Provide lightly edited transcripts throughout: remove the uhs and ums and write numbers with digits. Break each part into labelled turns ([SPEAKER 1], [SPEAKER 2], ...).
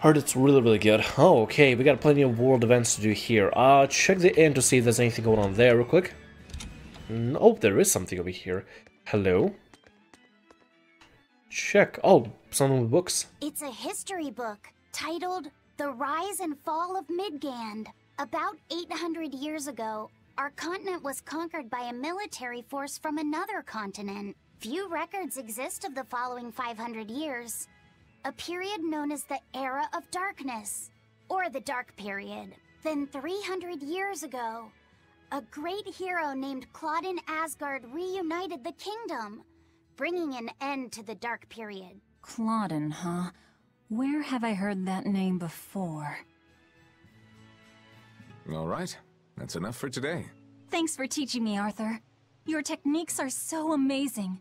[SPEAKER 1] Heard it's really, really good. Oh, okay, we got plenty of world events to do here. Check the inn to see if there's anything going on there real quick. Oh, there is something over here. Hello? Check. Oh, some of the books.
[SPEAKER 2] It's a history book titled The Rise and Fall of Midgand. About 800 years ago, our continent was conquered by a military force from another continent. Few records exist of the following 500 years. A period known as the Era of Darkness, or the Dark Period. Then 300 years ago, a great hero named Claudin Asgard reunited the kingdom, bringing an end to the Dark Period.
[SPEAKER 3] Claudin, huh? Where have I heard that name before?
[SPEAKER 4] All right, that's enough for today.
[SPEAKER 3] Thanks for teaching me, Arthur. Your techniques are so amazing.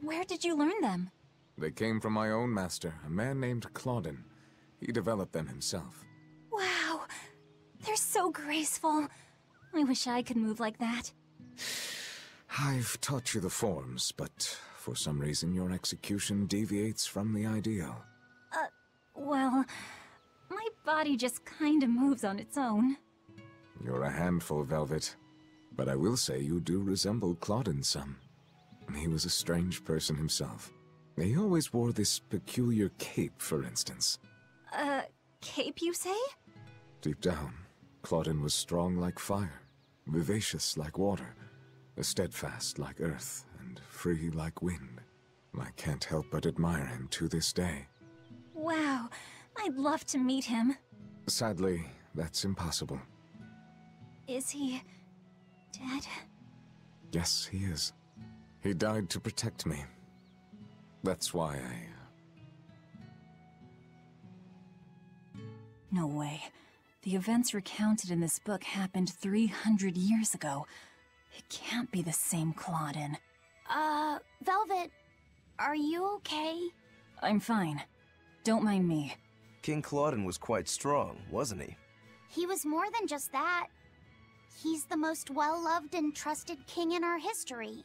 [SPEAKER 3] Where did you learn them?
[SPEAKER 4] They came from my own master, a man named Claudin. He developed them himself.
[SPEAKER 3] Wow, they're so graceful. I wish I could move like that.
[SPEAKER 4] I've taught you the forms, but for some reason your execution deviates from the ideal.
[SPEAKER 3] Well, my body just kinda moves on its own.
[SPEAKER 4] You're a handful, Velvet. But I will say you do resemble Claudin some. He was a strange person himself. He always wore this peculiar cape, for instance.
[SPEAKER 3] Cape, you say?
[SPEAKER 4] Deep down, Claudin was strong like fire, vivacious like water, steadfast like earth, and free like wind. I can't help but admire him to this day.
[SPEAKER 3] Wow, I'd love to meet him.
[SPEAKER 4] Sadly, that's impossible.
[SPEAKER 3] Is he dead?
[SPEAKER 4] Yes, he is. He died to protect me. That's why
[SPEAKER 3] No way. The events recounted in this book happened 300 years ago. It can't be the same Claudin.
[SPEAKER 2] Velvet, are you okay?
[SPEAKER 3] I'm fine. Don't mind me.
[SPEAKER 5] King Claudin was quite strong, wasn't he?
[SPEAKER 2] He was more than just that. He's the most well-loved and trusted king in our history.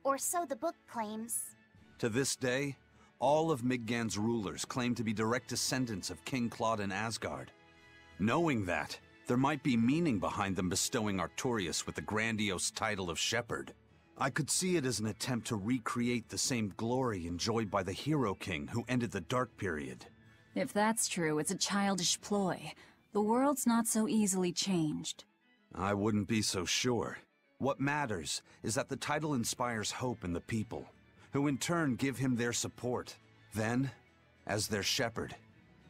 [SPEAKER 2] Or so the book claims.
[SPEAKER 6] To this day, all of Midgand's rulers claim to be direct descendants of King Claudin Asgard. Knowing that, there might be meaning behind them bestowing Artorias with the grandiose title of Shepherd. I could see it as an attempt to recreate the same glory enjoyed by the Hero King who ended the Dark Period.
[SPEAKER 3] If that's true, it's a childish ploy. The world's not so easily changed.
[SPEAKER 6] I wouldn't be so sure. What matters is that the title inspires hope in the people, who in turn give him their support. Then, as their shepherd,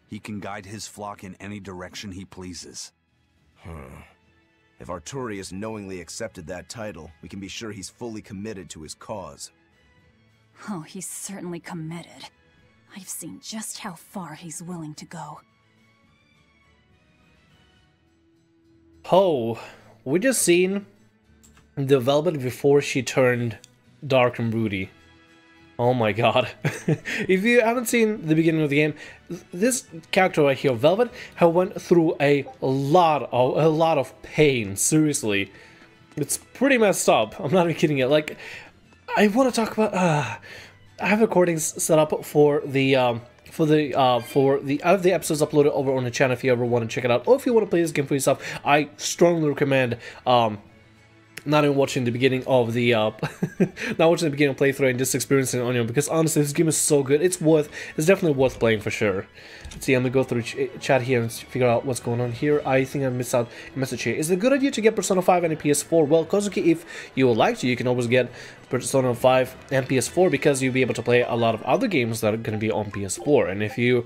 [SPEAKER 6] he can guide his flock in any direction he pleases.
[SPEAKER 5] If Artorias knowingly accepted that title, we can be sure he's fully committed to his cause.
[SPEAKER 3] Oh, he's certainly committed. I've seen just how far he's willing to go.
[SPEAKER 1] Oh, we just seen the Velvet before she turned dark and broody. Oh my god. If you haven't seen the beginning of the game, this character right here, Velvet, have went through a lot of pain, seriously. It's pretty messed up, I'm not even kidding you. Like, I want to talk about, I have recordings set up for the episodes uploaded over on the channel if you ever want to check it out, or if you want to play this game for yourself. I strongly recommend not even watching the beginning of the not watching the beginning of playthrough and just experiencing it on your own, because honestly this game is so good. It's definitely worth playing for sure. Let's see, I'm gonna go through chat here and figure out what's going on here. I think I missed out a message here. Is it a good idea to get Persona 5 and a PS4? Well, Kozuki, if you would like to, you can always get Persona 5 and PS4, because you'll be able to play a lot of other games that are going to be on PS4. And if you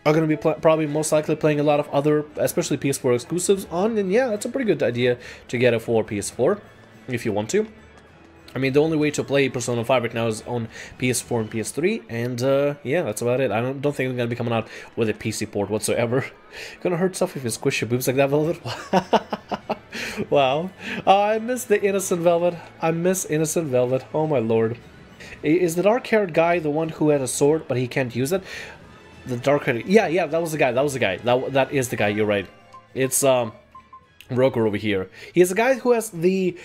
[SPEAKER 1] are going to be probably most likely playing a lot of other, especially PS4 exclusives on, then yeah, that's a pretty good idea to get it for PS4, if you want to. I mean, the only way to play Persona 5 right now is on PS4 and PS3, and yeah, that's about it. I don't think I'm going to be coming out with a PC port whatsoever. Gonna hurt stuff if you squish your boobs like that, Velvet. Wow. I miss the innocent Velvet. I miss innocent Velvet. Oh my lord. Is the dark-haired guy the one who had a sword, but he can't use it? The dark-haired... Yeah, that was the guy. That was the guy. That is the guy. You're right. It's Roker over here. He is a guy who has the...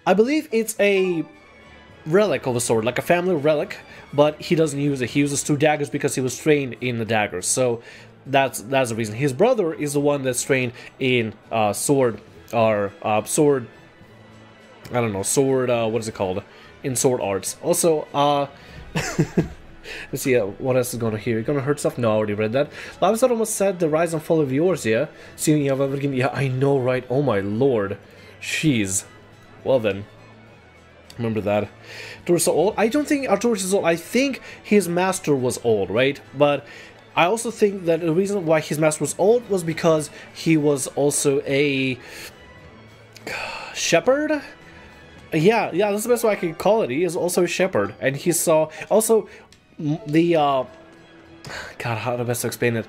[SPEAKER 1] I believe it's a relic of a sword, like a family relic, but he doesn't use it. He uses 2 daggers because he was trained in the daggers. So that's the reason. His brother is the one that's trained in sword, or sword. I don't know, sword. What is it called? In sword arts. Also, let's see what else is going on here. You're gonna hurt stuff? No, I already read that. Lavisat almost said the rise and fall of yours, yeah? Seeing you have everything. Yeah, I know, right? Oh my lord. Jeez. Well then. Remember that. Artorias so old? I don't think Artorias is old. I think his master was old, right? But I also think that the reason why his master was old was because he was also a shepherd? Yeah, that's the best way I can call it. He is also a shepherd. And he saw... Also, the... God, how to best explain it?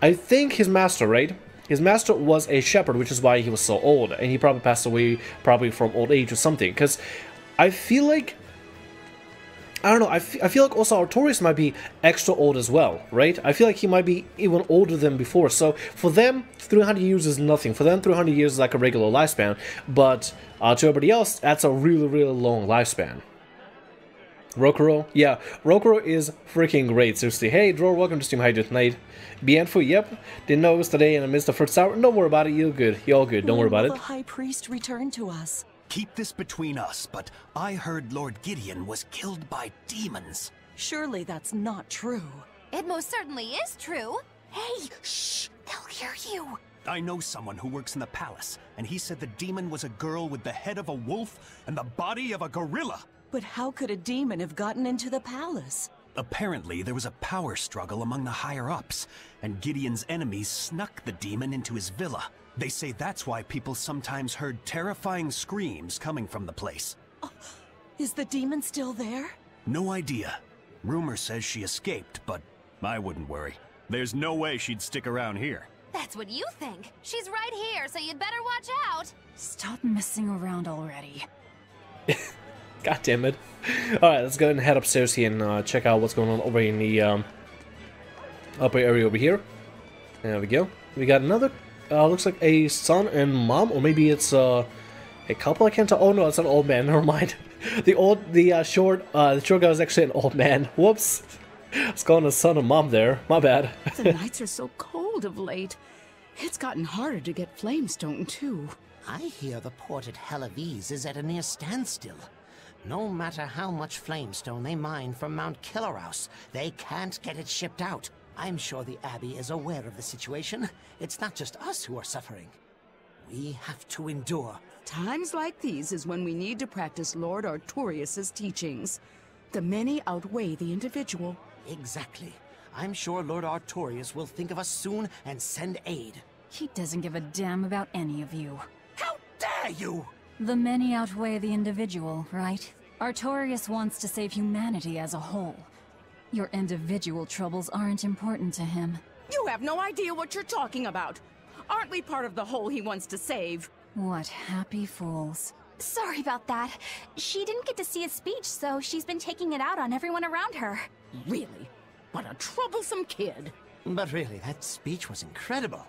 [SPEAKER 1] I think his master, right? His master was a shepherd, which is why he was so old, and he probably passed away probably from old age or something. Because I feel like, I don't know, I feel like also Artorias might be extra old as well, right? I feel like he might be even older than before. So for them, 300 years is nothing. For them, 300 years is like a regular lifespan, but to everybody else, that's a really, really long lifespan. Rokuro? Yeah, Rokuro is freaking great, seriously. Hey, Dror, welcome to Steam. How you doing tonight? Bienfu, yep. Didn't know it was today and I missed the first hour. Don't worry about it, you're good. You're all good, don't worry about it.
[SPEAKER 7] The High Priest returned to us.
[SPEAKER 8] Keep this between us, but I heard Lord Gideon was killed by demons.
[SPEAKER 7] Surely that's not true.
[SPEAKER 9] It most certainly is true.
[SPEAKER 7] Hey, shh! They'll hear you.
[SPEAKER 8] I know someone who works in the palace, and he said the demon was a girl with the head of a wolf and the body of a gorilla.
[SPEAKER 7] But how could a demon have gotten into the palace?
[SPEAKER 8] Apparently, there was a power struggle among the higher-ups, and Gideon's enemies snuck the demon into his villa. They say that's why people sometimes heard terrifying screams coming from the place.
[SPEAKER 7] Oh, is the demon still there?
[SPEAKER 8] No idea. Rumor says she escaped, but I wouldn't worry. There's no way she'd stick around here.
[SPEAKER 9] That's what you think. She's right here, so you'd better watch out.
[SPEAKER 3] Stop messing around already.
[SPEAKER 1] God damn it. Alright, let's go ahead and head upstairs here and check out what's going on over in the upper area over here. There we go. We got another, looks like a son and mom, or maybe it's a couple, I can't tell. Oh no, it's an old man, never mind. The short guy was actually an old man. Whoops. It's calling a son and mom there. My bad.
[SPEAKER 10] The nights are so cold of late. It's gotten harder to get flamestone too.
[SPEAKER 11] I hear the port at Helavis is at a near standstill. No matter how much flamestone they mine from Mount Killerhouse, they can't get it shipped out. I'm sure the Abbey is aware of the situation. It's not just us who are suffering. We have to endure.
[SPEAKER 10] Times like these is when we need to practice Lord Artorias' teachings. The many outweigh the individual.
[SPEAKER 11] Exactly. I'm sure Lord Artorias will think of us soon and send aid.
[SPEAKER 3] He doesn't give a damn about any of you.
[SPEAKER 11] How dare you!
[SPEAKER 3] The many outweigh the individual, right? Artorias wants to save humanity as a whole. Your individual troubles aren't important to him.
[SPEAKER 10] You have no idea what you're talking about. Aren't we part of the whole he wants to save?
[SPEAKER 3] What happy fools.
[SPEAKER 9] Sorry about that. She didn't get to see his speech, so she's been taking it out on everyone around her.
[SPEAKER 10] Really? What a troublesome kid.
[SPEAKER 11] But really, that speech was incredible.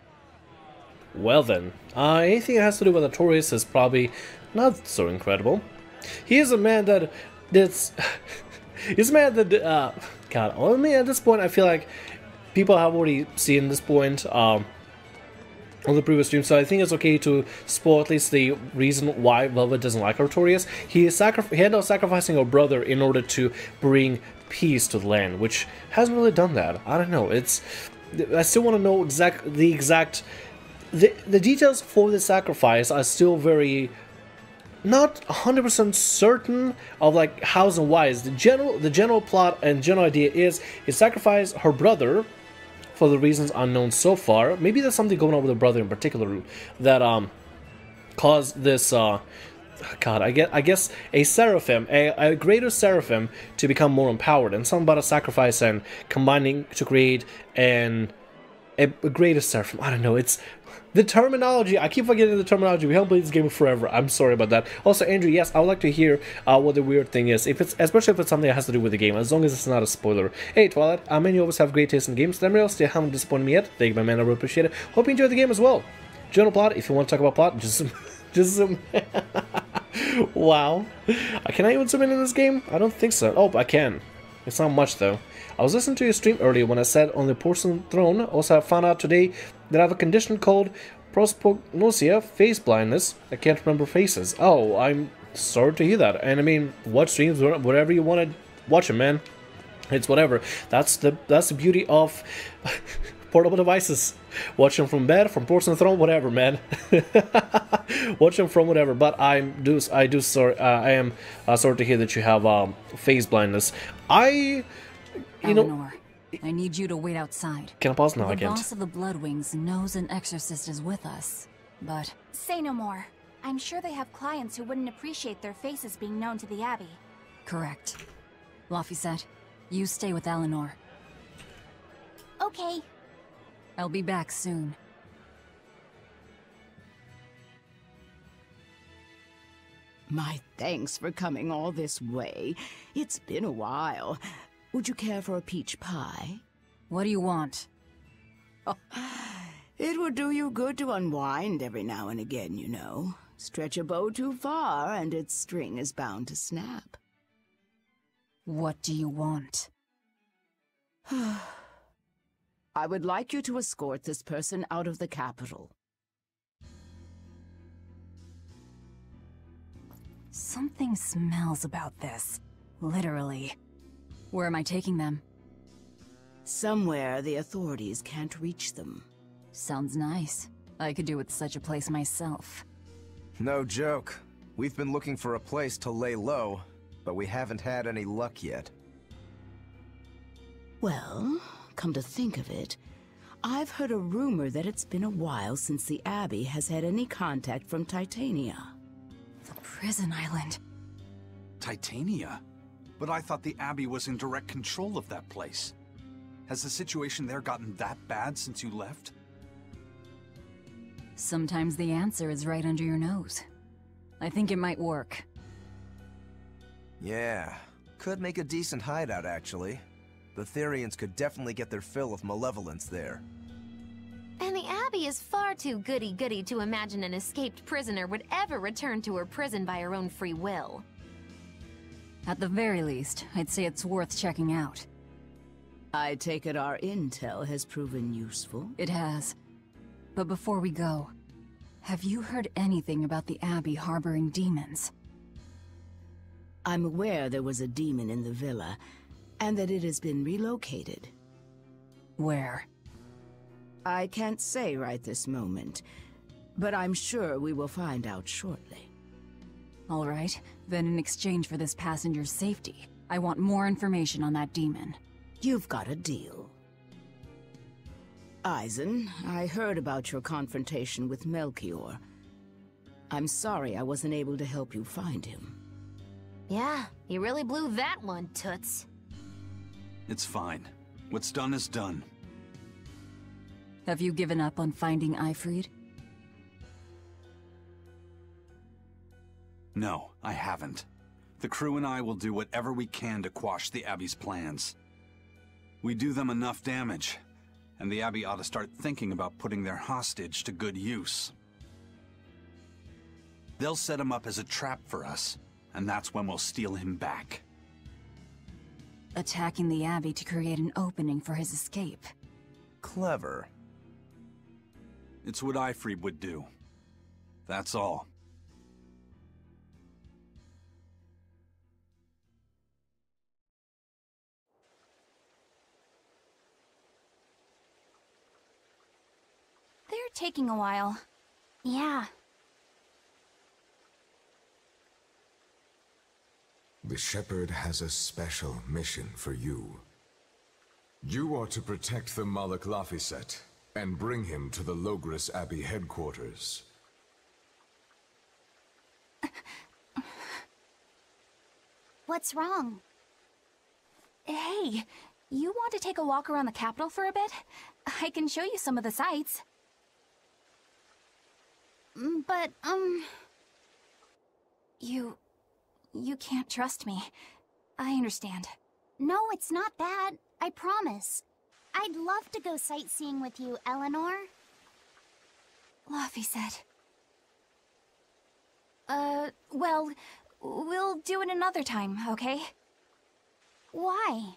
[SPEAKER 1] Well then, anything that has to do with Artorias is probably not so incredible. He is a man that's he's a man that God, I mean, at this point I feel like people have already seen this point on the previous stream, so I think it's okay to spoil at least the reason why Velvet doesn't like Artorias. He ended up sacrificing her brother in order to bring peace to the land, which hasn't really done that. I don't know. I still want to know the details for the sacrifice are still very not 100% certain of like hows and whys. The general plot and general idea is he sacrificed her brother for the reasons unknown so far. Maybe there's something going on with her brother in particular that caused this God, I guess a seraphim, a greater seraphim to become more empowered, and something about a sacrifice and combining to create a greater seraphim. I don't know, it's the terminology. I keep forgetting the terminology. We haven't played this game forever. I'm sorry about that. Also, Andrew, yes, I would like to hear what the weird thing is, especially if it's something that has to do with the game, as long as it's not a spoiler. Hey, Twilight, I mean, you always have great taste in games. Them still haven't disappointed me yet. Thank you, my man. I really appreciate it. Hope you enjoyed the game as well. General plot, if you want to talk about plot, just Wow. Can I even zoom in this game? I don't think so. Oh, I can. It's not much though. I was listening to your stream earlier when I said on the porcelain throne. Also, I found out today that I have a condition called prosopagnosia, face blindness. I can't remember faces. Oh, I'm sorry to hear that. And I mean, watch streams, whatever you want to watch them, man. It's whatever. That's the beauty of portable devices. Watch them from bed, from porcelain throne, whatever, man. Watch them from whatever. But I am sorry to hear that you have face blindness.
[SPEAKER 3] Eleanor, I need you to wait outside.
[SPEAKER 1] Can I pause now again?
[SPEAKER 3] The boss of the Bloodwings knows an exorcist is with us, but...
[SPEAKER 9] Say no more. I'm sure they have clients who wouldn't appreciate their faces being known to the Abbey.
[SPEAKER 3] Correct. Laphicet, you stay with Eleanor.
[SPEAKER 2] Okay.
[SPEAKER 3] I'll be back soon.
[SPEAKER 10] My thanks for coming all this way. It's been a while. Would you care for a peach pie?
[SPEAKER 3] What do you want?
[SPEAKER 10] Oh, it would do you good to unwind every now and again, you know. Stretch a bow too far and its string is bound to snap.
[SPEAKER 3] What do you want?
[SPEAKER 10] I would like you to escort this person out of the capital.
[SPEAKER 3] Something smells about this. Literally. Where am I taking them?
[SPEAKER 10] Somewhere the authorities can't reach them.
[SPEAKER 3] Sounds nice. I could do with such a place myself.
[SPEAKER 5] No joke. We've been looking for a place to lay low, but we haven't had any luck yet.
[SPEAKER 10] Well, come to think of it, I've heard a rumor that it's been a while since the Abbey has had any contact from Titania.
[SPEAKER 3] The prison island.
[SPEAKER 6] Titania? But I thought the Abbey was in direct control of that place. Has the situation there gotten that bad since you left?
[SPEAKER 3] Sometimes the answer is right under your nose. I think it might work.
[SPEAKER 5] Yeah, could make a decent hideout actually. The Therians could definitely get their fill of malevolence there.
[SPEAKER 12] And the Abbey is far too goody-goody to imagine an escaped prisoner would ever return to her prison by her own free will.
[SPEAKER 3] At the very least, I'd say it's worth checking out.
[SPEAKER 10] I take it our intel has proven useful?
[SPEAKER 3] It has. But before we go, have you heard anything about the Abbey harboring demons?
[SPEAKER 10] I'm aware there was a demon in the villa, and that it has been relocated.
[SPEAKER 3] Where?
[SPEAKER 10] I can't say right this moment, but I'm sure we will find out shortly.
[SPEAKER 3] All right, then in exchange for this passenger's safety, I want more information on that demon.
[SPEAKER 10] You've got a deal. Eisen, I heard about your confrontation with Melchior. I'm sorry I wasn't able to help you find him.
[SPEAKER 12] Yeah, you really blew that one, Toots.
[SPEAKER 6] It's fine. What's done is done.
[SPEAKER 3] Have you given up on finding Eifried?
[SPEAKER 6] No, I haven't. The crew and I will do whatever we can to quash the Abbey's plans. We do them enough damage, and the Abbey ought to start thinking about putting their hostage to good use. They'll set him up as a trap for us, and that's when we'll steal him back.
[SPEAKER 3] Attacking the Abbey to create an opening for his escape.
[SPEAKER 5] Clever.
[SPEAKER 6] It's what Eifried would do. That's all.
[SPEAKER 9] They're taking a while.
[SPEAKER 2] Yeah.
[SPEAKER 4] The Shepherd has a special mission for you. You are to protect the Malak Laphicet and bring him to the Logres Abbey headquarters.
[SPEAKER 2] What's wrong?
[SPEAKER 9] Hey, you want to take a walk around the capital for a bit? I can show you some of the sights.
[SPEAKER 2] But,
[SPEAKER 9] You can't trust me. I understand.
[SPEAKER 2] No, it's not that. I promise. I'd love to go sightseeing with you, Eleanor.
[SPEAKER 9] Laphicet. Well, we'll do it another time, okay?
[SPEAKER 2] Why?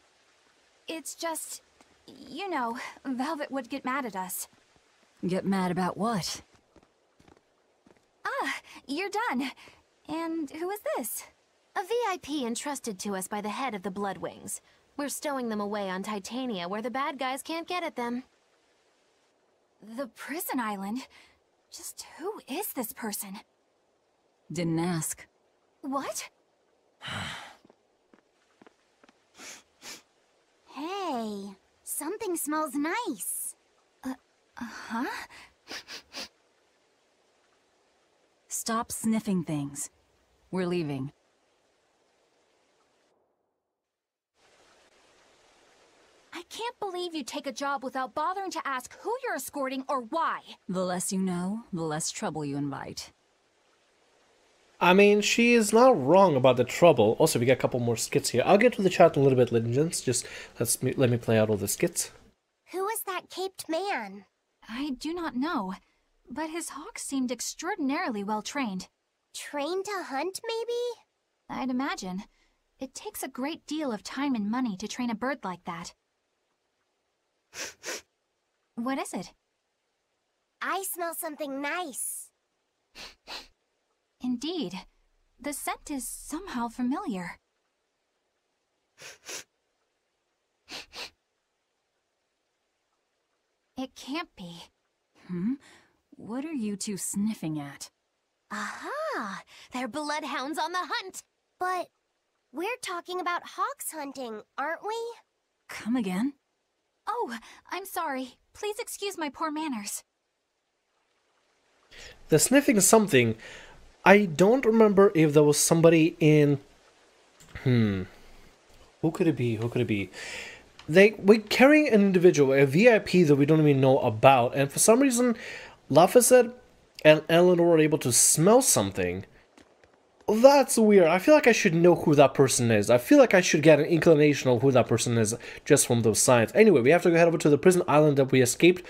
[SPEAKER 9] It's just, you know, Velvet would get mad at us.
[SPEAKER 3] Get mad about what?
[SPEAKER 9] Ah, you're done. And who is this?
[SPEAKER 12] A VIP entrusted to us by the head of the Bloodwings. We're stowing them away on Titania where the bad guys can't get at them.
[SPEAKER 9] The prison island? Just who is this person?
[SPEAKER 3] Didn't ask.
[SPEAKER 9] What?
[SPEAKER 2] Hey, something smells nice.
[SPEAKER 9] Huh?
[SPEAKER 3] Stop sniffing things. We're leaving.
[SPEAKER 9] I can't believe you take a job without bothering to ask who you're escorting or why.
[SPEAKER 3] The less you know, the less trouble you invite.
[SPEAKER 1] I mean, she is not wrong about the trouble. Also, we got a couple more skits here. I'll get to the chat in a little bit, legends. Just let me play out all the skits.
[SPEAKER 2] Who is that caped man?
[SPEAKER 9] I do not know, but his hawk seemed extraordinarily well trained.
[SPEAKER 2] Trained to hunt, maybe?
[SPEAKER 9] I'd imagine. It takes a great deal of time and money to train a bird like that. What is it?
[SPEAKER 2] I smell something nice.
[SPEAKER 9] Indeed. The scent is somehow familiar. It can't be.
[SPEAKER 3] What are you two sniffing at?
[SPEAKER 12] Aha! They're bloodhounds on the hunt!
[SPEAKER 2] But we're talking about hawks hunting, aren't we?
[SPEAKER 3] Come again?
[SPEAKER 9] Oh, I'm sorry. Please excuse my poor manners.
[SPEAKER 1] The sniffing something. I don't remember if there was somebody in... Who could it be? Who could it be? We're carrying an individual, a VIP that we don't even know about, and for some reason, Lafayette and Eleanor are able to smell something. That's weird. I feel like I should know who that person is. I feel like I should get an inclination of who that person is just from those signs. Anyway, we have to go head over to the prison island that we escaped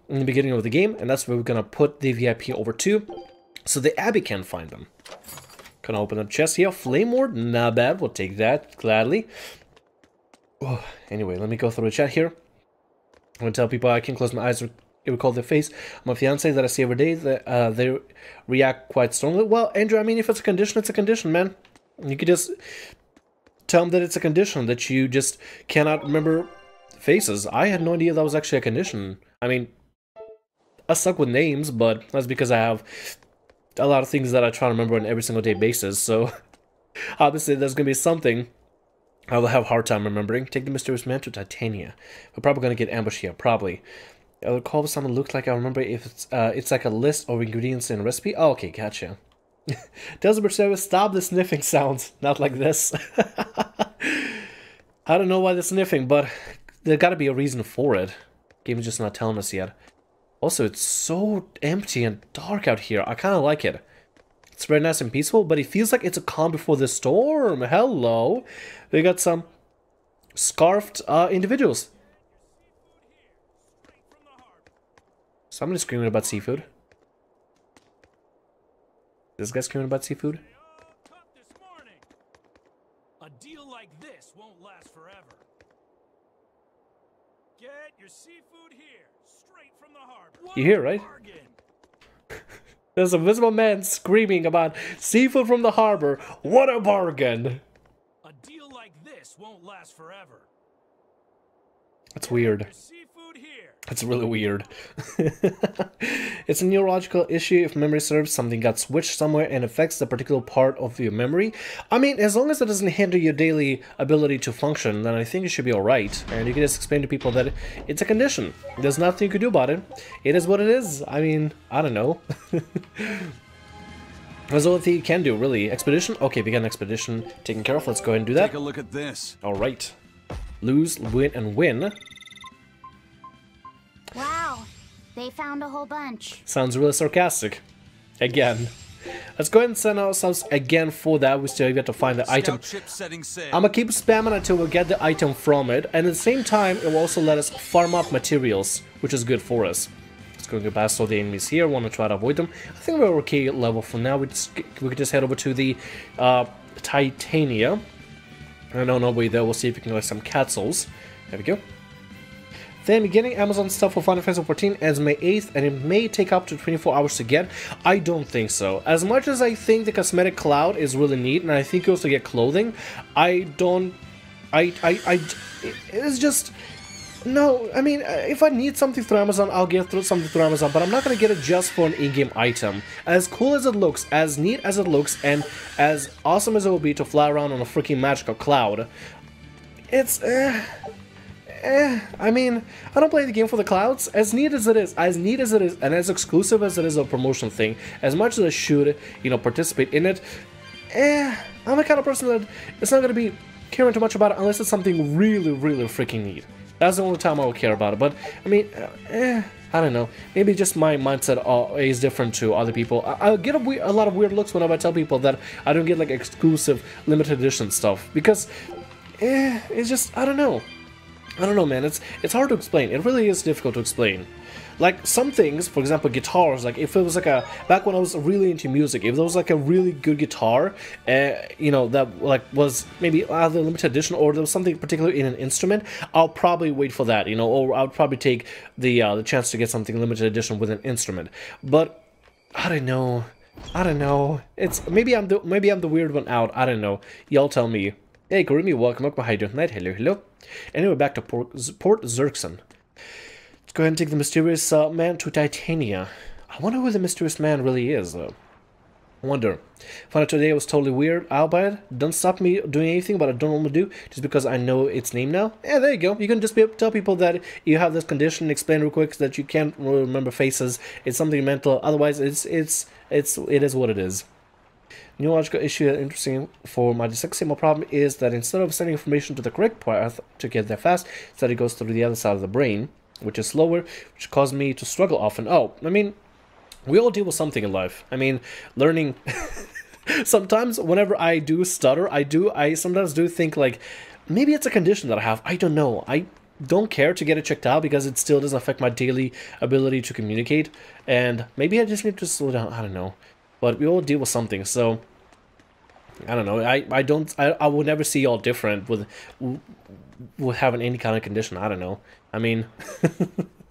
[SPEAKER 1] in the beginning of the game, and that's where we're gonna put the VIP over to, so the Abbey can't find them. Gonna open up chest here. Flame Ward, not bad. We'll take that gladly. Oh, anyway, let me go through the chat here. I'm gonna tell people I can close my eyes and recall their face. My fiance that I see every day, they react quite strongly. Well, Andrew, I mean, if it's a condition, it's a condition, man. You could just tell them that it's a condition, that you just cannot remember faces. I had no idea that was actually a condition. I mean, I suck with names, but that's because I have a lot of things that I try to remember on every single day basis, so obviously there's gonna be something I'll have a hard time remembering. Take the mysterious man to Titania. We're probably gonna get ambushed here, probably. I would call something looked like I remember if it's like a list of ingredients in a recipe. Oh, okay, gotcha. Tales of Berseria, stop the sniffing sounds. Not like this. I don't know why they're sniffing, but there gotta be a reason for it. Game is just not telling us yet. Also, it's so empty and dark out here. I kind of like it. It's very nice and peaceful, but it feels like it's a calm before the storm. Hello. We got some scarfed individuals. Somebody's screaming about seafood. This guy screaming about seafood?
[SPEAKER 8] A deal like this won't last forever. Get your seafood here, straight from the harbor.
[SPEAKER 1] You hear, right? There's a visible man screaming about seafood from the harbor. What a bargain!
[SPEAKER 8] A deal like this won't last forever.
[SPEAKER 1] That's weird. That's really weird. It's a neurological issue. If memory serves, something got switched somewhere and affects the particular part of your memory. I mean, as long as it doesn't hinder your daily ability to function, then I think it should be alright. And you can just explain to people that it's a condition. There's nothing you can do about it. It is what it is. I mean, I don't know. That's the only thing you can do, really. Expedition? Okay, we got an expedition taken care of. Let's go ahead and do that.
[SPEAKER 6] Take a look at this.
[SPEAKER 1] Alright. Lose, win, and win.
[SPEAKER 2] Wow, they found a whole bunch.
[SPEAKER 1] Sounds really sarcastic. Again. Let's go ahead and send ourselves again for that. We still have to find the item. I'm gonna keep spamming until we get the item from it. And at the same time, it will also let us farm up materials, which is good for us. Let's go get past all the enemies here. Want to try to avoid them. I think we're okay level for now. We could just head over to the Titania. And on our way there, we'll see if we can get some castles. There we go. Then beginning Amazon stuff for Final Fantasy 14 ends May 8th, and it may take up to 24 hours to get. I don't think so. As much as I think the cosmetic cloud is really neat, and I think you also get clothing, it's just... No, I mean, if I need something through Amazon, I'll get something through Amazon, but I'm not going to get it just for an in-game item. As cool as it looks, as neat as it looks, and as awesome as it will be to fly around on a freaking magical cloud, it's... I mean, I don't play the game for the clouds. As neat as it is, and as exclusive as it is a promotional thing, as much as I should, you know, participate in it, I'm the kind of person that it's not going to be caring too much about it unless it's something really, really freaking neat. That's the only time I will care about it. But, I mean, I don't know. Maybe just my mindset is different to other people. I get a lot of weird looks whenever I tell people that I don't get, like, exclusive limited edition stuff. Because, it's just, I don't know. I don't know, man, it's hard to explain. It really is difficult to explain. Like, some things, for example, guitars, like, if it was like back when I was really into music, if there was like a really good guitar, you know, that, like, was maybe either limited edition or there was something particular in an instrument, I'll probably wait for that, you know, or I'll probably take the chance to get something limited edition with an instrument. But, I don't know, it's, maybe I'm the weird one out, I don't know, y'all tell me. Hey, Kurumi, welcome, how you doing tonight? Hello. Anyway, back to Port Xerxen. Let's go ahead and take the mysterious man to Titania. I wonder who the mysterious man really is, though. I wonder. Found out today it was totally weird. I'll buy it. Don't stop me doing anything, but I don't normally do, just because I know its name now. Yeah, there you go. You can just tell people that you have this condition, explain real quick that you can't remember faces. It's something mental. Otherwise, it is what it is. Neurological issue interesting for my dyslexia. My problem is that instead of sending information to the correct path to get there fast, instead it goes through the other side of the brain, which is slower, which causes me to struggle often. Oh, I mean, we all deal with something in life. I mean, learning... Sometimes, whenever I do stutter, I sometimes do think, like, maybe it's a condition that I have. I don't know. I don't care to get it checked out because it still doesn't affect my daily ability to communicate. And maybe I just need to slow down. I don't know. But we all deal with something, so I don't know. I would never see y'all different with having any kind of condition. I don't know. I mean,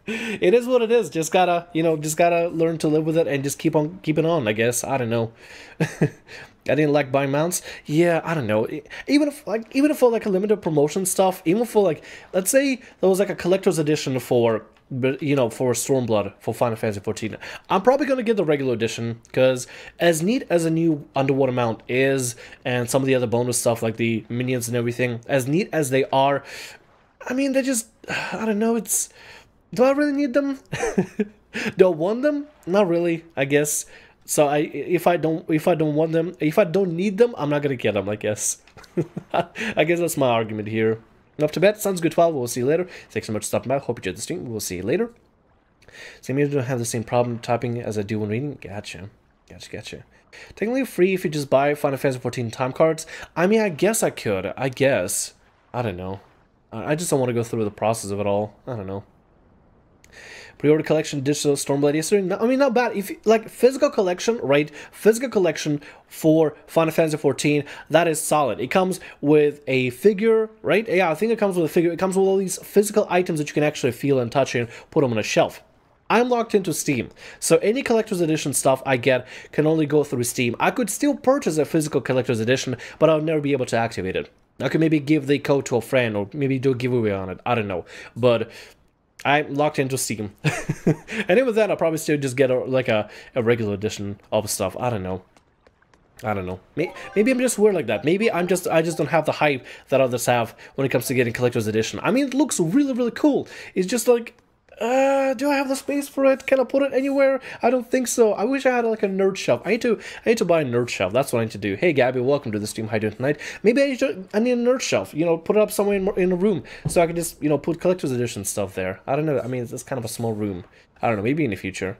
[SPEAKER 1] it is what it is. Just gotta learn to live with it and just keep on keeping on. I guess. I don't know. I didn't like buying mounts. Yeah, I don't know. Even for like a limited promotion stuff, even for like, let's say there was like a collector's edition for. But, you know, for Stormblood, for Final Fantasy 14, I'm probably going to get the regular edition, because as neat as a new underwater mount is, and some of the other bonus stuff, like the minions and everything, as neat as they are, I mean, they just, I don't know, it's, do I really need them? Do I want them? Not really, I guess. So if I don't want them, if I don't need them, I'm not going to get them, I guess. I guess that's my argument here. Enough to bet. Sounds good, 12. We'll see you later. Thanks so much for stopping by. Hope you enjoyed the stream. We'll see you later. So maybe I don't have the same problem typing as I do when reading. Gotcha. Technically free if you just buy Final Fantasy 14 time cards. I mean, I guess I could. I guess. I don't know. I just don't want to go through the process of it all. I don't know. Pre-order collection, digital Stormblood yesterday. No, I mean, not bad. If like physical collection, right? Physical collection for Final Fantasy 14, that is solid. It comes with a figure, right? Yeah, I think it comes with a figure. It comes with all these physical items that you can actually feel and touch and put them on a shelf. I'm locked into Steam, so any collector's edition stuff I get can only go through Steam. I could still purchase a physical collector's edition, but I'll never be able to activate it. I could maybe give the code to a friend, or maybe do a giveaway on it. I don't know, but I'm locked into Steam. And even with that, I'll probably still just get a regular edition of stuff. I don't know. Maybe I'm just weird like that. Maybe I just don't have the hype that others have when it comes to getting collector's edition. I mean, it looks really, really cool. It's just like, do I have the space for it? Can I put it anywhere? I don't think so. I wish I had like a nerd shelf. I need to buy a nerd shelf. That's what I need to do. Hey Gabby, welcome to the stream. How you doing tonight? Maybe I need a nerd shelf. You know, put it up somewhere in a room so I can just, you know, put collector's edition stuff there. I don't know. I mean, it's kind of a small room. I don't know. Maybe in the future.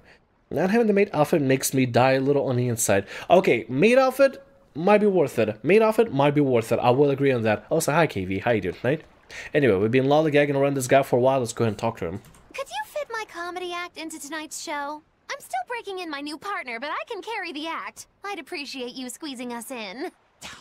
[SPEAKER 1] Not having the maid outfit makes me die a little on the inside. Okay, maid outfit might be worth it. Maid outfit might be worth it. I will agree on that. Also, hi KV. How you doing tonight? Anyway, we've been lollygagging around this guy for a while. Let's go ahead and talk to him.
[SPEAKER 12] Could you fit my comedy act act into tonight's show? I'm still breaking in my new partner, but I can carry the act. I'd appreciate you squeezing us in.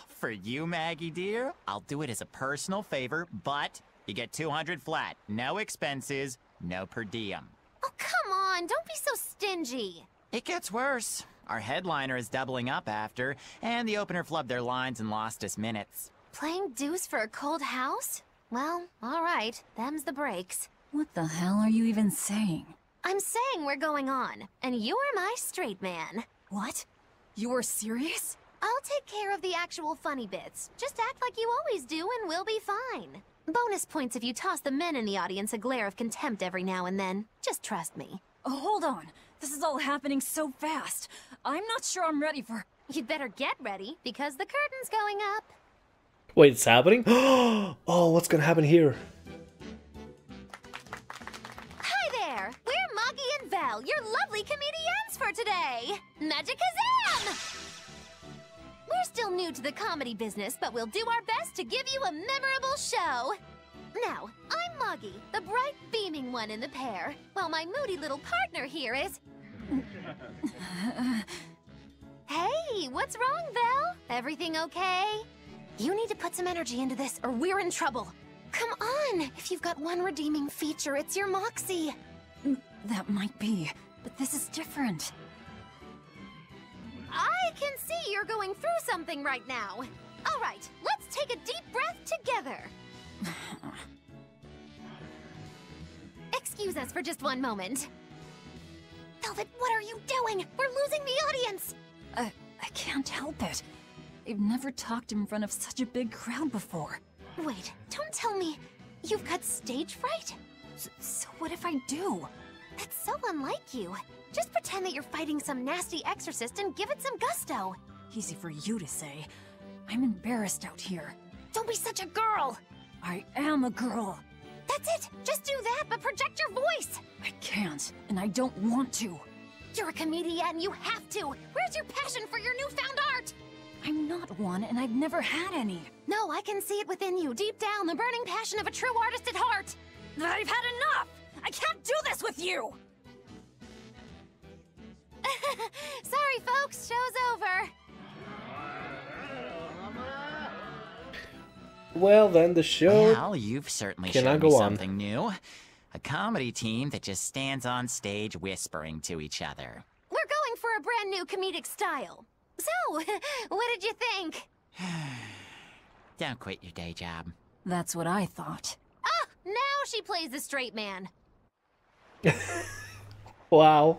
[SPEAKER 13] For you, Maggie dear, I'll do it as a personal favor, but you get 200 flat. No expenses, no per diem.
[SPEAKER 12] Oh, come on, don't be so stingy.
[SPEAKER 13] It gets worse. Our headliner is doubling up after, and the opener flubbed their lines and lost us minutes.
[SPEAKER 12] Playing deuce for a cold house? Well, alright, them's the breaks.
[SPEAKER 3] What the hell are you even saying?
[SPEAKER 12] I'm saying we're going on, and you're my straight man.
[SPEAKER 3] What? You are serious?
[SPEAKER 12] I'll take care of the actual funny bits. Just act like you always do and we'll be fine. Bonus points if you toss the men in the audience a glare of contempt every now and then. Just trust me.
[SPEAKER 3] Oh, hold on. This is all happening so fast. I'm not sure I'm ready for...
[SPEAKER 12] You'd better get ready, because the curtain's going up.
[SPEAKER 1] Wait, it's happening? Oh, what's gonna happen here?
[SPEAKER 12] Hi there! We're Moggy and Val, your lovely comedians for today! Magikazam! We're still new to the comedy business, but we'll do our best to give you a memorable show. Now, I'm Moggy, the bright, beaming one in the pair, while my moody little partner here is... Hey, what's wrong, Val? Everything okay? You need to put some energy into this, or we're in trouble. Come on! If you've got one redeeming feature, it's your moxie.
[SPEAKER 3] That might be, but this is different.
[SPEAKER 12] I can see you're going through something right now. All right, let's take a deep breath together. Excuse us for just one moment. Velvet, what are you doing? We're losing the audience.
[SPEAKER 3] I can't help it. I've never talked in front of such a big crowd before.
[SPEAKER 12] Wait, don't tell me you've got stage fright?
[SPEAKER 3] So what if I do?
[SPEAKER 12] That's so unlike you. Just pretend that you're fighting some nasty exorcist and give it some gusto.
[SPEAKER 3] Easy for you to say. I'm embarrassed out here.
[SPEAKER 12] Don't be such a girl.
[SPEAKER 3] I am a girl.
[SPEAKER 12] That's it. Just do that, but project your voice.
[SPEAKER 3] I can't, and I don't want to.
[SPEAKER 12] You're a comedian, you have to. Where's your passion for your newfound art?
[SPEAKER 3] I'm not one, and I've never had any.
[SPEAKER 12] No, I can see it within you, deep down, the burning passion of a true artist at heart.
[SPEAKER 3] I've had enough! I can't do this with you!
[SPEAKER 12] Sorry, folks, show's over.
[SPEAKER 1] Well, then the show
[SPEAKER 13] Well, you've certainly
[SPEAKER 1] cannot
[SPEAKER 13] shown
[SPEAKER 1] go
[SPEAKER 13] me
[SPEAKER 1] on.
[SPEAKER 13] something new. A comedy team that just stands on stage whispering to each other.
[SPEAKER 12] We're going for a brand new comedic style. So, what did you think?
[SPEAKER 13] Don't quit your day job.
[SPEAKER 3] That's what I thought.
[SPEAKER 12] Ah, now she plays the straight man.
[SPEAKER 1] Wow.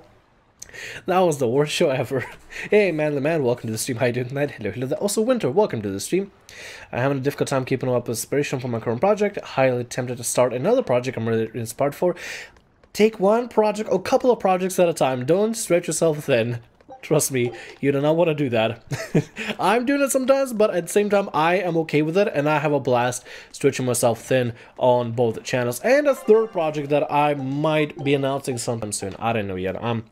[SPEAKER 1] That was the worst show ever. Hey, Manly Man, welcome to the stream. How you doing tonight? Hello, hello there. Also, Winter, welcome to the stream. I'm having a difficult time keeping up with inspiration for my current project. Highly tempted to start another project I'm really inspired for. Take one project, or couple of projects at a time. Don't stretch yourself thin. Trust me, you do not want to do that. I'm doing it sometimes, but at the same time, I am okay with it, and I have a blast stretching myself thin on both channels. And a third project that I might be announcing sometime soon. I don't know yet. I'm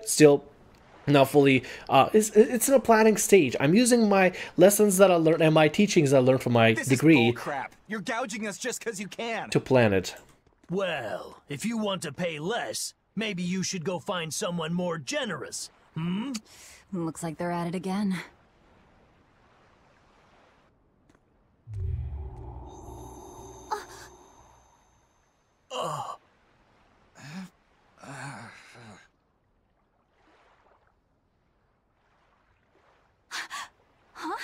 [SPEAKER 1] still not fully, it's in a planning stage. I'm using my lessons that I learned and my teachings I learned from my degree.
[SPEAKER 8] Crap! You're gouging us just because you can.
[SPEAKER 1] To plan it.
[SPEAKER 14] Well, if you want to pay less, maybe you should go find someone more generous. Hmm?
[SPEAKER 3] Looks like they're at it again.
[SPEAKER 9] Huh?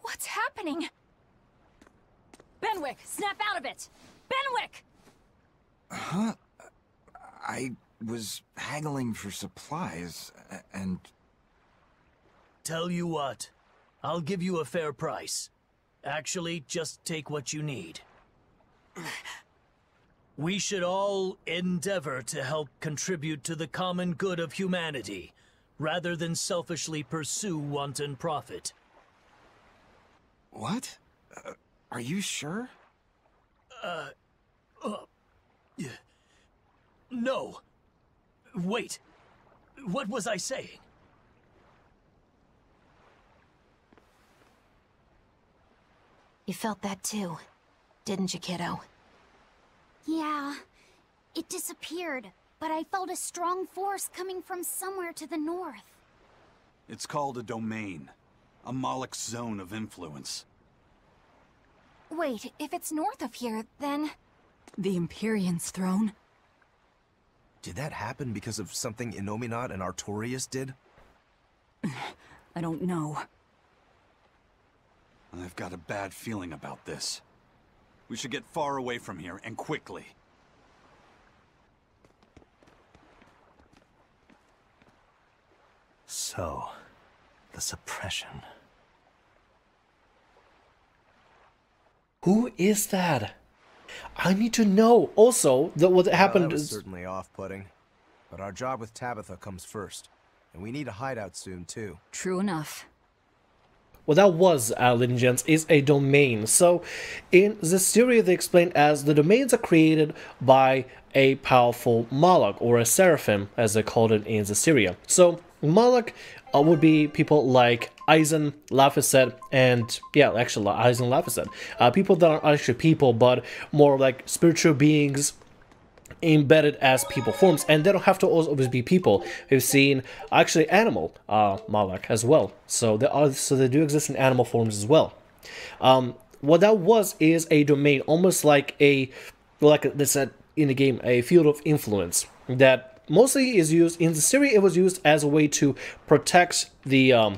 [SPEAKER 9] What's happening?
[SPEAKER 3] Benwick, snap out of it! Benwick!
[SPEAKER 15] Huh? I was haggling for supplies, and...
[SPEAKER 14] Tell you what, I'll give you a fair price. Actually, just take what you need. We should all endeavor to help contribute to the common good of humanity, rather than selfishly pursue wanton profit.
[SPEAKER 15] What? Are you sure?
[SPEAKER 14] Yeah. No. Wait. What was I saying?
[SPEAKER 12] You felt that too, didn't you, kiddo?
[SPEAKER 2] Yeah, it disappeared. but I felt a strong force coming from somewhere to the north.
[SPEAKER 6] It's called a domain. A Moloch zone of influence.
[SPEAKER 9] Wait, if it's north of here, then...
[SPEAKER 7] The Empyrean's throne?
[SPEAKER 5] Did that happen because of something Innominat and Artorias did?
[SPEAKER 7] I don't know.
[SPEAKER 6] I've got a bad feeling about this. We should get far away from here, and quickly.
[SPEAKER 8] So, the suppression.
[SPEAKER 1] Who is that? I need to know. Also, what happened
[SPEAKER 5] That was
[SPEAKER 1] is...
[SPEAKER 5] certainly off-putting. But our job with Tabitha comes first. And we need a hideout soon, too.
[SPEAKER 3] True enough.
[SPEAKER 1] What that was, ladies and gents, is a domain. So, in Berseria, they explain as the domains are created by a powerful Moloch, or a Seraphim, as they called it in Berseria. So, Moloch would be people like Eisen, Laphicet, and yeah, actually Eisen, Laphicet. People that aren't actually people, but more like spiritual beings embedded as people forms, and they don't have to always be people. We've seen actually animal Moloch as well, so they do exist in animal forms as well. What that was is a domain, almost like they said in the game, a field of influence that mostly is used in Berseria. It was used as a way to protect the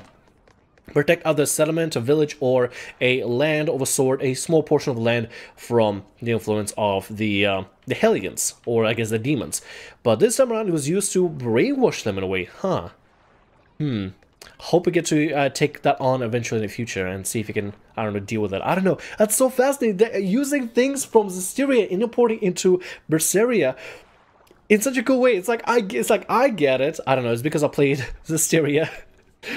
[SPEAKER 1] protect other settlement, a village, or a land of a sort, a small portion of land from the influence of the Hellions, or I guess the demons. But this time around, it was used to brainwash them in a way, huh? Hope we get to take that on eventually in the future and see if we can, I don't know, deal with it. I don't know. That's so fascinating. They're using things from Berseria and importing into Berseria in such a cool way. It's like I get it. I don't know. It's because I played Berseria.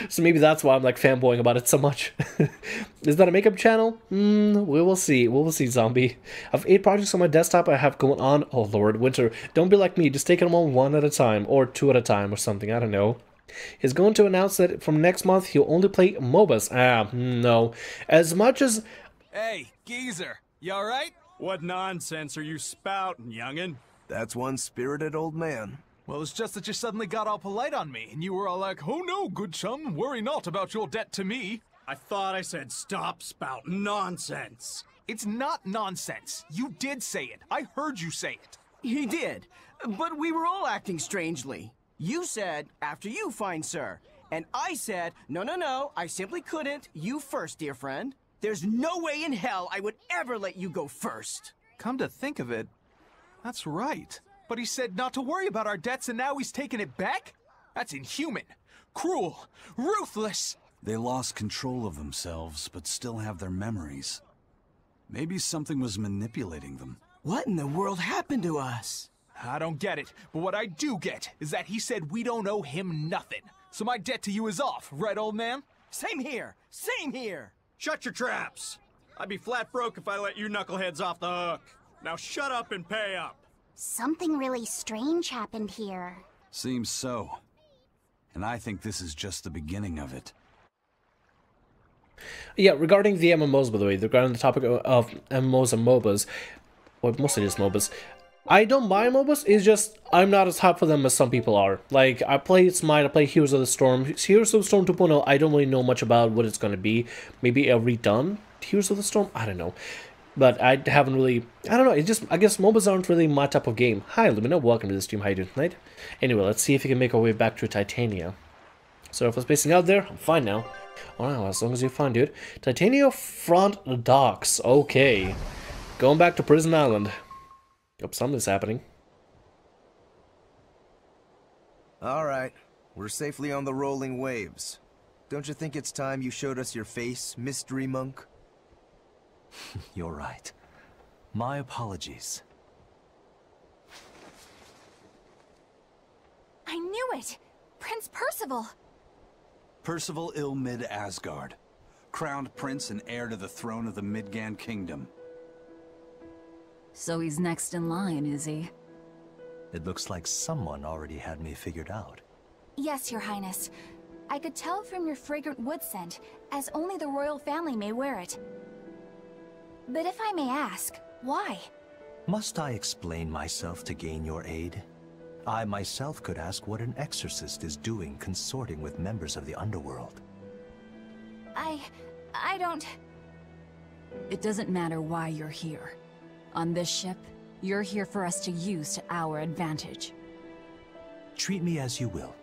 [SPEAKER 1] So maybe that's why I'm like fanboying about it so much. Is that a makeup channel? We will see. We will see, zombie. I have 8 projects on my desktop I have going on. Oh lord, Winter. Don't be like me. Just take them on 1 at a time. Or 2 at a time or something. I don't know. He's going to announce that from next month he'll only play MOBAs. No. As much as...
[SPEAKER 16] Hey, geezer. You alright? What nonsense are you spouting, youngin'?
[SPEAKER 5] That's one spirited old man.
[SPEAKER 16] Well, it's just that you suddenly got all polite on me, and you were all like, "Oh no, good chum, worry not about your debt to me." I thought I said stop spouting nonsense. It's not nonsense. You did say it. I heard you say it.
[SPEAKER 17] He did, but we were all acting strangely. You said, "After you, fine sir." And I said, No, I simply couldn't. You first, dear friend. There's no way in hell I would ever let you go first.
[SPEAKER 16] Come to think of it, that's right. But he said not to worry about our debts, and now he's taking it back? That's inhuman, cruel, ruthless.
[SPEAKER 6] They lost control of themselves, but still have their memories. Maybe something was manipulating them.
[SPEAKER 17] What in the world happened to us?
[SPEAKER 16] I don't get it, but what I do get is that he said we don't owe him nothing. So my debt to you is off, right, old man?
[SPEAKER 17] Same here, same here.
[SPEAKER 16] Shut your traps. I'd be flat broke if I let you knuckleheads off the hook. Now shut up and pay up.
[SPEAKER 2] Something really strange happened here.
[SPEAKER 6] Seems so. And I think this is just the beginning of it.
[SPEAKER 1] Yeah, regarding the MMOs, by the way, regarding the topic of MMOs and MOBAs, well, mostly just MOBAs, I don't mind MOBAs, it's just I'm not as hot for them as some people are. Like, I play Smite, I play Heroes of the Storm. Heroes of the Storm 2.0, I don't really know much about what it's going to be. Maybe a redone Heroes of the Storm? I don't know. But I haven't really, I don't know, it's just, I guess MOBAs aren't really my type of game. Hi Lumina, welcome to the stream, how you doing tonight? Anyway, let's see if we can make our way back to Titania. So if I was spacing out there, I'm fine now. Wow, as long as you're fine, dude. Titania front docks, okay. Going back to Prison Island. Hope something's happening.
[SPEAKER 5] Alright, we're safely on the rolling waves. Don't you think it's time you showed us your face, mystery monk?
[SPEAKER 8] You're right. My apologies.
[SPEAKER 9] I knew it! Prince Percival!
[SPEAKER 6] Percival Ilmid Asgard, crowned prince and heir to the throne of the Midgand Kingdom.
[SPEAKER 3] So he's next in line, is he?
[SPEAKER 8] It looks like someone already had me figured out.
[SPEAKER 9] Yes, Your Highness. I could tell from your fragrant wood scent, as only the royal family may wear it. But if I may ask, why?
[SPEAKER 8] Must I explain myself to gain your aid? I myself could ask what an exorcist is doing consorting with members of the underworld.
[SPEAKER 9] I don't...
[SPEAKER 3] It doesn't matter why you're here. On this ship, you're here for us to use to our advantage.
[SPEAKER 8] Treat me as you will.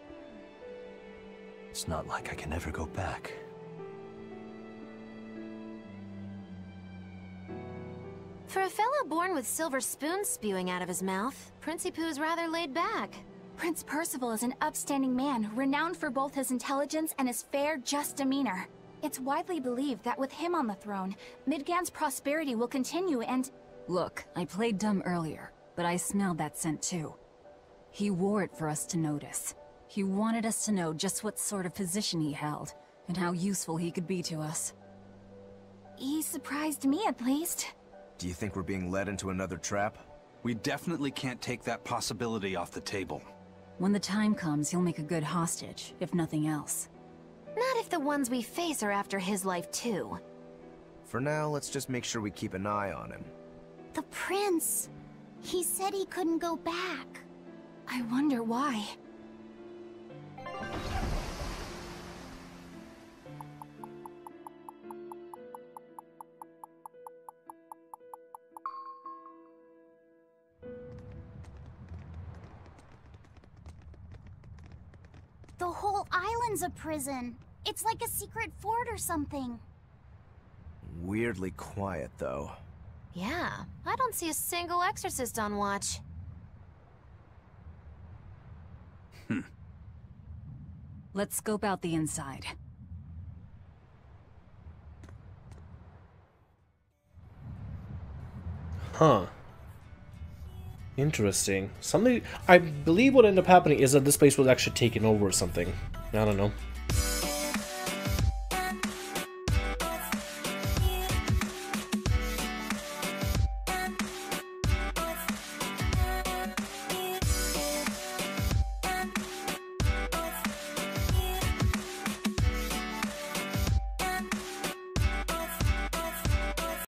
[SPEAKER 8] It's not like I can ever go back.
[SPEAKER 12] For a fellow born with silver spoons spewing out of his mouth, Principoo's rather laid back.
[SPEAKER 9] Prince Percival is an upstanding man, renowned for both his intelligence and his fair, just demeanor. It's widely believed that with him on the throne, Midgand's prosperity will continue and...
[SPEAKER 3] Look, I played dumb earlier, but I smelled that scent too. He wore it for us to notice. He wanted us to know just what sort of position he held, and how useful he could be to us.
[SPEAKER 9] He surprised me, at least.
[SPEAKER 5] Do you think we're being led into another trap?
[SPEAKER 6] We definitely can't take that possibility off the table.
[SPEAKER 3] When the time comes, he'll make a good hostage, if nothing else.
[SPEAKER 12] Not if the ones we face are after his life too.
[SPEAKER 5] For now, let's just make sure we keep an eye on him.
[SPEAKER 2] The prince! He said he couldn't go back.
[SPEAKER 9] I wonder why.
[SPEAKER 2] The whole island's a prison. It's like a secret fort or something.
[SPEAKER 5] Weirdly quiet, though.
[SPEAKER 12] Yeah, I don't see a single exorcist on watch.
[SPEAKER 3] Let's scope out the inside.
[SPEAKER 1] Huh. Interesting. Something... I believe what ended up happening is that this place was actually taken over or something. I don't know.